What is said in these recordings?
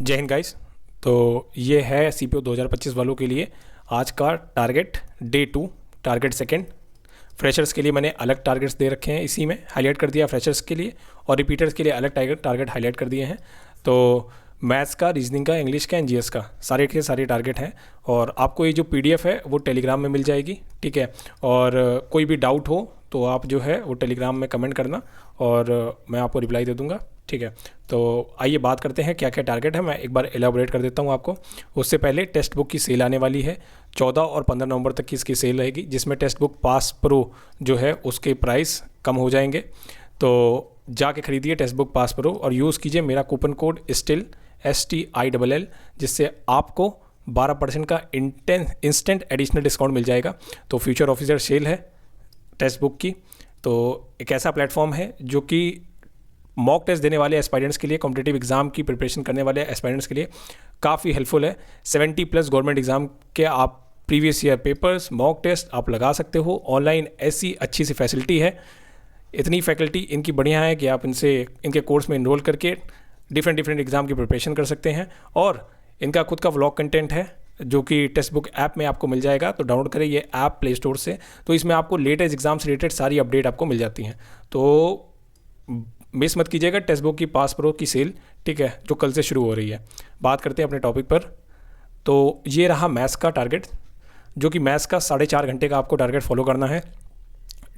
जय हिंद गाइस। तो ये है सीपीओ 2025 वालों के लिए आज का target day 2 target second. Freshers के लिए मैंने अलग टारगेट्स दे रखे हैं, इसी में हाईलाइट कर दिया फ्रेशर्स के लिए, और रिपीटर्स के लिए अलग टारगेट हाईलाइट कर दिए हैं। तो मैथ्स का, रीजनिंग का, इंग्लिश का, एनजीएस का सारे के सारे टारगेट हैं। और आपको ये जो पीडीएफ है वो टेलीग्राम में मिल जाएगी, ठीक है। और कोई भी डाउट हो तो आप जो है वो टेलीग्राम में कमेंट करना और मैं आपको रिप्लाई दे दूंगा, ठीक है। तो आइए बात करते हैं क्या क्या टारगेट है। मैं एक बार एलाबोरेट कर देता हूँ आपको। उससे पहले टेक्स्ट बुक की सेल आने वाली है, 14 और 15 नवंबर तक की इसकी सेल रहेगी, जिसमें टेक्स्ट बुक पास प्रो जो है उसके प्राइस कम हो जाएंगे। तो जाके खरीदिए टेक्स्ट बुक पास प्रो और यूज़ कीजिए मेरा कूपन कोड स्टिल STILL, जिससे आपको 12% का इंस्टेंट एडिशनल डिस्काउंट मिल जाएगा। तो फ्यूचर ऑफिसर सेल है टेक्स्ट बुक की। तो एक ऐसा प्लेटफॉर्म है जो कि मॉक टेस्ट देने वाले एस्पायरेंट्स के लिए, कॉम्पिटिटिव एग्जाम की प्रिपरेशन करने वाले एस्पायरेंट्स के लिए काफ़ी हेल्पफुल है। 70+ गवर्नमेंट एग्जाम के आप previous year papers, mock test आप लगा सकते हो ऑनलाइन। ऐसी अच्छी सी फैसिलिटी है, इतनी फैकल्टी इनकी बढ़िया है कि आप इनके कोर्स में इनरोल करके डिफरेंट एग्जाम की प्रिपरेशन कर सकते हैं। और इनका खुद का व्लॉग कंटेंट है जो कि टेक्स्ट बुक ऐप में आपको मिल जाएगा। तो डाउनलोड करें ये ऐप प्ले स्टोर से। तो इसमें आपको लेटेस्ट एग्जाम से रिलेटेड सारी अपडेट आपको मिल जाती हैं। तो मिस मत कीजिएगा टेक्स्ट बुक की पास प्रो की सेल, ठीक है, जो कल से शुरू हो रही है। बात करते हैं अपने टॉपिक पर। तो ये रहा मैथ्स का टारगेट, जो कि मैथ्स का 4.5 घंटे का आपको टारगेट फॉलो करना है।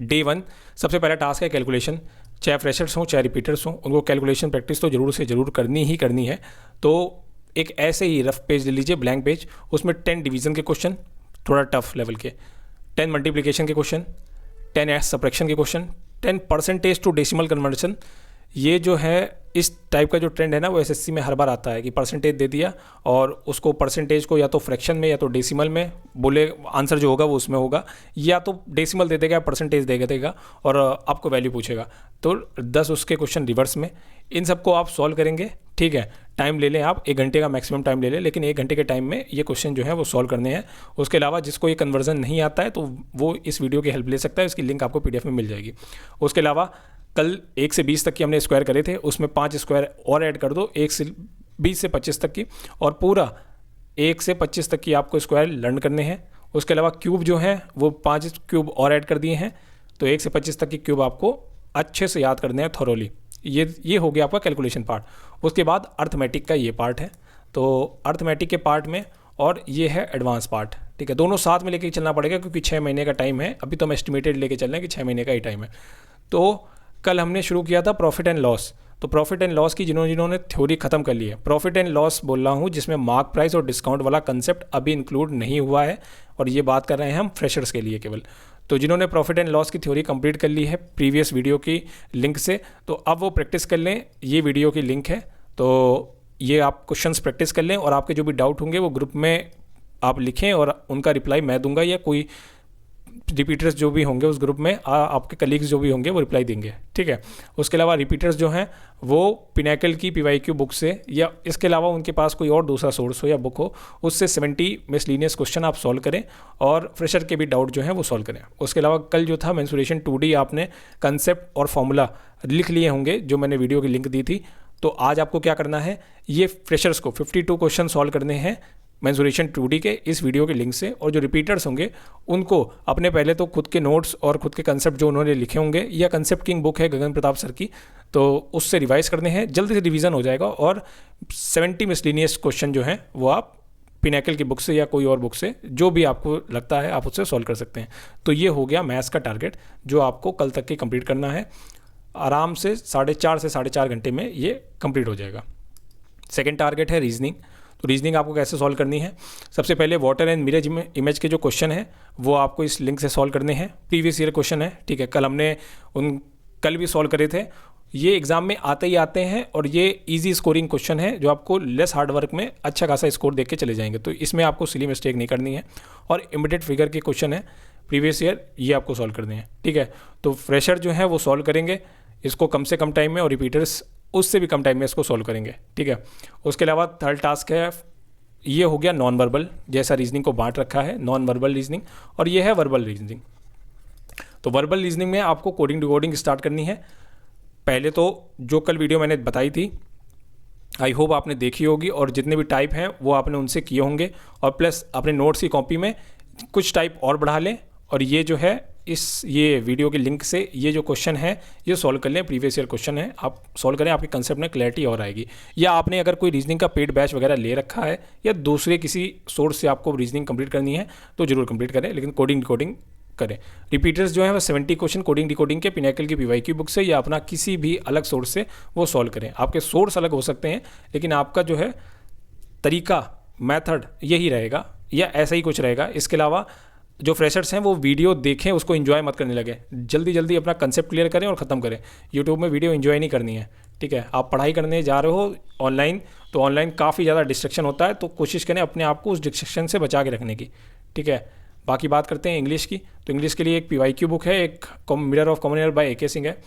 डे 1 सबसे पहला टास्क है कैलकुलेशन। चाहे फ्रेशर्स हों चाहे रिपीटर्स हों, उनको कैलकुलेशन प्रैक्टिस तो जरूर से ज़रूर करनी है। तो एक ऐसे ही रफ पेज ले लीजिए, ब्लैंक पेज, उसमें 10 डिवीज़न के क्वेश्चन थोड़ा टफ लेवल के, 10 मल्टीप्लिकेशन के क्वेश्चन, 10 सब्ट्रैक्शन के question, 10 percentage to decimal conversion. ये जो है इस टाइप का जो ट्रेंड है ना, वो एसएससी में हर बार आता है कि परसेंटेज दे दिया और उसको परसेंटेज को या तो फ्रैक्शन में या तो डेसिमल में बोले, आंसर जो होगा वो उसमें होगा, या तो डेसिमल दे देगा, परसेंटेज दे देगा और आपको वैल्यू पूछेगा। तो 10 उसके क्वेश्चन रिवर्स में, इन सबको आप सॉल्व करेंगे, ठीक है। टाइम ले लें आप, 1 घंटे का मैक्सिमम टाइम ले लें, लेकिन 1 घंटे के टाइम में ये क्वेश्चन जो है वो सॉल्व करने हैं। उसके अलावा जिसको ये कन्वर्जन नहीं आता है तो वो इस वीडियो की हेल्प ले सकता है, इसकी लिंक आपको PDF में मिल जाएगी। उसके अलावा कल 1 से 20 तक की हमने स्क्वायर करे थे, उसमें 5 स्क्वायर और ऐड कर दो, 1 से 20 से 25 तक की, और पूरा 1 से 25 तक की आपको स्क्वायर लर्न करने हैं। उसके अलावा क्यूब जो है वो 5 क्यूब और ऐड कर दिए हैं, तो 1 से 25 तक की क्यूब आपको अच्छे से याद करने हैं थॉरोली। ये हो गया आपका कैलकुलेशन पार्ट। उसके बाद अर्थमेटिक का ये पार्ट है। तो अर्थमेटिक के पार्ट में, और ये है एडवांस पार्ट, ठीक है। दोनों साथ में लेके चलना पड़ेगा क्योंकि 6 महीने का टाइम है। अभी तो हम एस्टिमेटेड लेके चल रहे हैं कि 6 महीने का ही टाइम है। तो कल हमने शुरू किया था प्रॉफिट एंड लॉस। तो प्रॉफिट एंड लॉस की जिन्होंने थ्योरी खत्म कर ली है, प्रॉफिट एंड लॉस बोल रहा हूँ जिसमें मार्क प्राइस और डिस्काउंट वाला कंसेप्ट अभी इंक्लूड नहीं हुआ है, और ये बात कर रहे हैं हम फ्रेशर्स के लिए केवल। तो जिन्होंने प्रॉफिट एंड लॉस की थ्योरी कंप्लीट कर ली है प्रीवियस वीडियो की लिंक से, तो अब वो प्रैक्टिस कर लें, ये वीडियो की लिंक है। तो ये आप क्वेश्चंस प्रैक्टिस कर लें और आपके जो भी डाउट होंगे वो ग्रुप में आप लिखें और उनका रिप्लाई मैं दूंगा, या कोई रिपीटर्स जो भी होंगे उस ग्रुप में आपके कलीग्स जो भी होंगे वो रिप्लाई देंगे, ठीक है। उसके अलावा रिपीटर्स जो हैं वो पिनैकल की PYQ बुक से, या इसके अलावा उनके पास कोई और दूसरा सोर्स हो या बुक हो, उससे 70 मिसलिनियस क्वेश्चन आप सॉल्व करें और फ्रेशर के भी डाउट जो हैं वो सॉल्व करें। उसके अलावा कल जो था मेंसुरेशन 2D, आपने कंसेप्ट और फॉर्मूला लिख लिए होंगे जो मैंने वीडियो की लिंक दी थी। तो आज आपको क्या करना है, ये फ्रेशर्स को 52 क्वेश्चन सॉल्व करने हैं मेंसुरेशन 2D के इस वीडियो के लिंक से। और जो रिपीटर्स होंगे उनको अपने पहले तो खुद के नोट्स और खुद के कंसेप्ट जो उन्होंने लिखे होंगे, या कंसेप्ट किंग बुक है गगन प्रताप सर की, तो उससे रिवाइज करने हैं, जल्दी से रिवीजन हो जाएगा। और 70 मिसलिनियस क्वेश्चन जो हैं वो आप पिनैकल की बुक से या कोई और बुक से, जो भी आपको लगता है आप उससे सॉल्व कर सकते हैं। तो ये हो गया मैथ्स का टारगेट जो आपको कल तक के कंप्लीट करना है। आराम से 4.5 से 4.5 घंटे में ये कंप्लीट हो जाएगा। सेकेंड टारगेट है रीजनिंग। तो रीजनिंग आपको कैसे सॉल्व करनी है, सबसे पहले वाटर एंड मिरर इमेज के जो क्वेश्चन है वो आपको इस लिंक से सॉल्व करने हैं। प्रीवियस ईयर क्वेश्चन है, ठीक है, कल भी सॉल्व करे थे। ये एग्जाम में आते ही आते हैं और ये इजी स्कोरिंग क्वेश्चन है जो आपको लेस हार्ड वर्क में अच्छा खासा स्कोर देख के चले जाएंगे। तो इसमें आपको सिली मिस्टेक नहीं करनी है। और इमीडिएट फिगर के क्वेश्चन है प्रीवियस ईयर, ये आपको सॉल्व करने हैं, ठीक है। तो फ्रेशर जो है वो सॉल्व करेंगे इसको कम से कम टाइम में, और रिपीटर्स उससे भी कम टाइम में इसको सॉल्व करेंगे, ठीक है। उसके अलावा थर्ड टास्क है, ये हो गया नॉन वर्बल, जैसा रीजनिंग को बांट रखा है, नॉन वर्बल रीजनिंग, और ये है वर्बल रीजनिंग। तो वर्बल रीजनिंग में आपको कोडिंग डिकोडिंग स्टार्ट करनी है। पहले तो जो कल वीडियो मैंने बताई थी आई होप आपने देखी होगी और जितने भी टाइप हैं वो आपने उनसे किए होंगे, और प्लस अपने नोट्स की कॉपी में कुछ टाइप और बढ़ा लें, और ये जो है ये वीडियो के लिंक से ये जो क्वेश्चन है ये सॉल्व कर लें। प्रीवियस ईयर क्वेश्चन है, आप सॉल्व करें, आपके कंसेप्ट में क्लैरिटी और आएगी। या आपने अगर कोई रीजनिंग का पेड बैच वगैरह ले रखा है या दूसरे किसी सोर्स से आपको रीजनिंग कंप्लीट करनी है तो जरूर कंप्लीट करें, लेकिन कोडिंग डिकोडिंग करें। रिपीटर्स जो है वो 70 क्वेश्चन कोडिंग डिकोडिंग के पिनेकल की PYQ बुक से या अपना किसी भी अलग सोर्स से वो सॉल्व करें। आपके सोर्स अलग हो सकते हैं, लेकिन आपका जो है तरीका, मेथड यही रहेगा या ऐसा ही कुछ रहेगा। इसके अलावा जो फ्रेशर्स हैं वो वीडियो देखें, उसको एंजॉय मत करने लगे, जल्दी जल्दी अपना कंसेप्ट क्लियर करें और ख़त्म करें। यूट्यूब में वीडियो एंजॉय नहीं करनी है, ठीक है। आप पढ़ाई करने जा रहे हो ऑनलाइन, तो ऑनलाइन काफ़ी ज़्यादा डिस्ट्रक्शन होता है, तो कोशिश करें अपने आप को उस डिस्ट्रक्शन से बचा के रखने की, ठीक है। बाकी बात करते हैं इंग्लिश की। तो इंग्लिश के लिए एक PYQ बुक है, एक mirror of common error bye AK Singh है,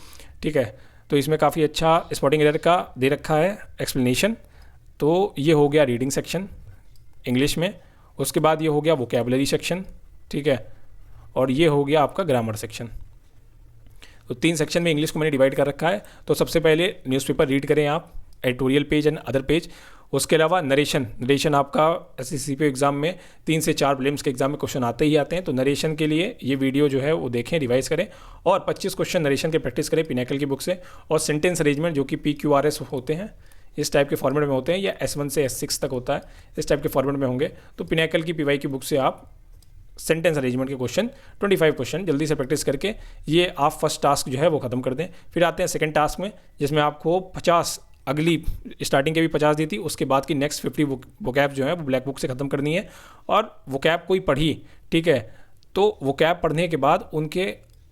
ठीक है। तो इसमें काफ़ी अच्छा स्पॉटिंग एरर का दे रखा है एक्सप्लेनेशन। तो ये हो गया रीडिंग सेक्शन इंग्लिश में। उसके बाद ये हो गया वोकैबुलरी सेक्शन, ठीक है, और ये हो गया आपका ग्रामर सेक्शन। तो 3 सेक्शन में इंग्लिश को मैंने डिवाइड कर रखा है। तो सबसे पहले न्यूज़पेपर रीड करें आप, editorial page and other page. उसके अलावा नरेशन आपका SSC CPO एग्जाम में 3 से 4 प्रीलिम्स के एग्जाम में क्वेश्चन आते ही आते हैं। तो नरेशन के लिए ये वीडियो जो है वो देखें, रिवाइज करें, और 25 क्वेश्चन नरेशन के प्रैक्टिस करें पिनेकल की बुक से। और सेंटेंस अरेंजमेंट जो कि PQRS होते हैं, इस टाइप के फॉर्मेट में होते हैं, या S1 से S6 तक होता है, इस टाइप के फॉर्मेट में होंगे। तो पिनेकल की PYQ बुक से आप सेंटेंस अरेंजमेंट के क्वेश्चन 25 क्वेश्चन जल्दी से प्रैक्टिस करके ये आप फर्स्ट टास्क जो है वो ख़त्म कर दें। फिर आते हैं सेकंड टास्क में, जिसमें आपको 50, अगली स्टार्टिंग के भी 50 दी थी, उसके बाद की नेक्स्ट 50 वोकैब जो है वो ब्लैक बुक से ख़त्म करनी है। और वोकैब कोई पढ़ी, ठीक है, तो वोकैब पढ़ने के बाद उनके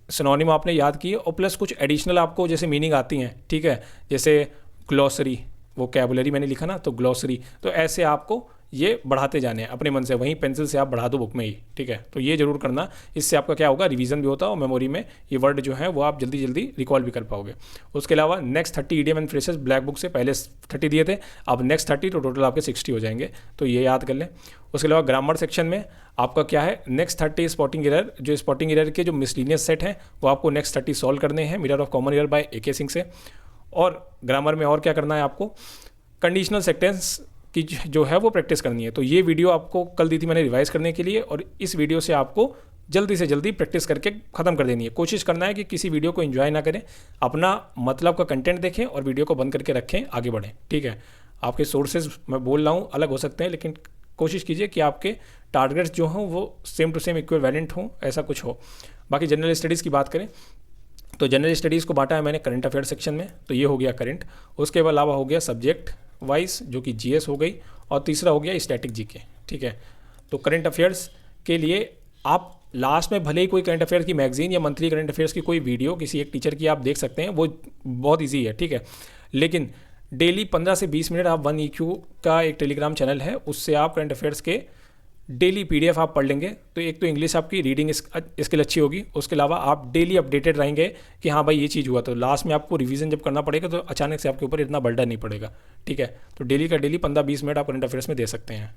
सिनोनिम आपने याद किए, और प्लस कुछ एडिशनल आपको जैसे मीनिंग आती हैं, ठीक है, जैसे ग्लॉसरी, वोकैबुलरी मैंने लिखा ना, तो ग्लॉसरी, तो ऐसे आपको ये बढ़ाते जाने हैं अपने मन से, वहीं पेंसिल से आप बढ़ा दो बुक में ही, ठीक है। तो ये जरूर करना, इससे आपका क्या होगा, रिवीजन भी होता है और मेमोरी में ये वर्ड जो है वो आप जल्दी जल्दी रिकॉल भी कर पाओगे। उसके अलावा next 30 idiom and phrases black book से पहले 30 दिए थे, अब नेक्स्ट 30, तो टोटल आपके 60 हो जाएंगे, तो ये याद कर लें। उसके अलावा ग्रामर सेक्शन में आपका क्या है, नेक्स्ट 30 स्पॉटिंग एरर, जो स्पॉटिंग एरर के जो मिसलिनियस सेट हैं वो आपको नेक्स्ट 30 सॉल्व करने हैं, mirror of common error bye AK Singh से। और ग्रामर में और क्या करना है आपको, कंडीशनल सेंटेंस की जो है वो प्रैक्टिस करनी है। तो ये वीडियो आपको कल दी थी मैंने रिवाइज करने के लिए, और इस वीडियो से आपको जल्दी से जल्दी प्रैक्टिस करके ख़त्म कर देनी है। कोशिश करना है कि किसी वीडियो को एंजॉय ना करें, अपना मतलब का कंटेंट देखें और वीडियो को बंद करके रखें, आगे बढ़ें, ठीक है। आपके सोर्सेज मैं बोल रहा हूँ अलग हो सकते हैं, लेकिन कोशिश कीजिए कि आपके टारगेट्स जो हों वो सेम टू सेम इक्विवेलेंट हों, ऐसा कुछ हो। बाकी जनरल स्टडीज़ की बात करें तो जनरल स्टडीज़ को बांटा है मैंने करंट अफेयर सेक्शन में, तो ये हो गया करंट। उसके अलावा हो गया सब्जेक्ट वाइज जो कि GS हो गई, और तीसरा हो गया स्टैटिक GK, ठीक है। तो करंट अफेयर्स के लिए आप लास्ट में भले ही कोई करंट अफेयर्स की मैगजीन या मंथली करंट अफेयर्स की कोई वीडियो किसी एक टीचर की आप देख सकते हैं, वो बहुत ईजी है, ठीक है। लेकिन डेली 15 से 20 मिनट आप 1EQ का एक टेलीग्राम चैनल है, उससे आप करंट अफेयर्स के डेली PDF आप पढ़ लेंगे, तो एक तो इंग्लिश आपकी रीडिंग स्किल अच्छी होगी, उसके अलावा आप डेली अपडेटेड रहेंगे कि हाँ भाई ये चीज़ हुआ, तो लास्ट में आपको रिवीजन जब करना पड़ेगा तो अचानक से आपके ऊपर इतना बर्डन नहीं पड़ेगा, ठीक है। तो डेली का डेली 15-20 मिनट आप करंट अफेयर्स में दे सकते हैं।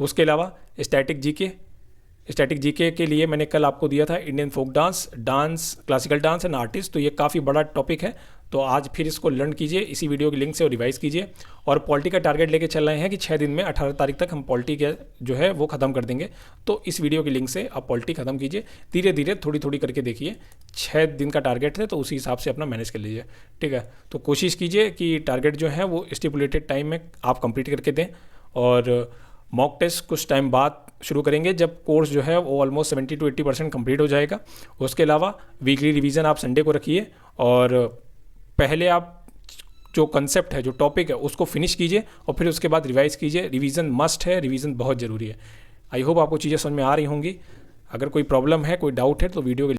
उसके अलावा स्टैटिक GK के लिए मैंने कल आपको दिया था Indian folk dance, classical dance and artist, तो ये काफ़ी बड़ा टॉपिक है, तो आज फिर इसको लर्न कीजिए इसी वीडियो के लिंक से और रिवाइज कीजिए। और पॉलिटी का टारगेट लेके चल रहे हैं कि 6 दिन में 18 तारीख तक हम पॉलिटी के जो है वो ख़त्म कर देंगे, तो इस वीडियो के लिंक से आप पॉलिटी ख़त्म कीजिए, धीरे धीरे थोड़ी थोड़ी करके देखिए। 6 दिन का टारगेट है, तो उसी हिसाब से अपना मैनेज कर लीजिए, ठीक है। तो कोशिश कीजिए कि टारगेट जो है वो स्टिपुलेटेड टाइम में आप कंप्लीट करके दें। और मॉक टेस्ट कुछ टाइम बाद शुरू करेंगे, जब कोर्स जो है वो ऑलमोस्ट 70 to 80% कंप्लीट हो जाएगा। उसके अलावा वीकली रिवीजन आप संडे को रखिए, और पहले आप जो कंसेप्ट है, जो टॉपिक है, उसको फिनिश कीजिए और फिर उसके बाद रिवाइज कीजिए। रिवीजन मस्ट है, रिवीजन बहुत ज़रूरी है। आई होप आपको चीज़ें समझ में आ रही होंगी। अगर कोई प्रॉब्लम है, कोई डाउट है, तो वीडियो के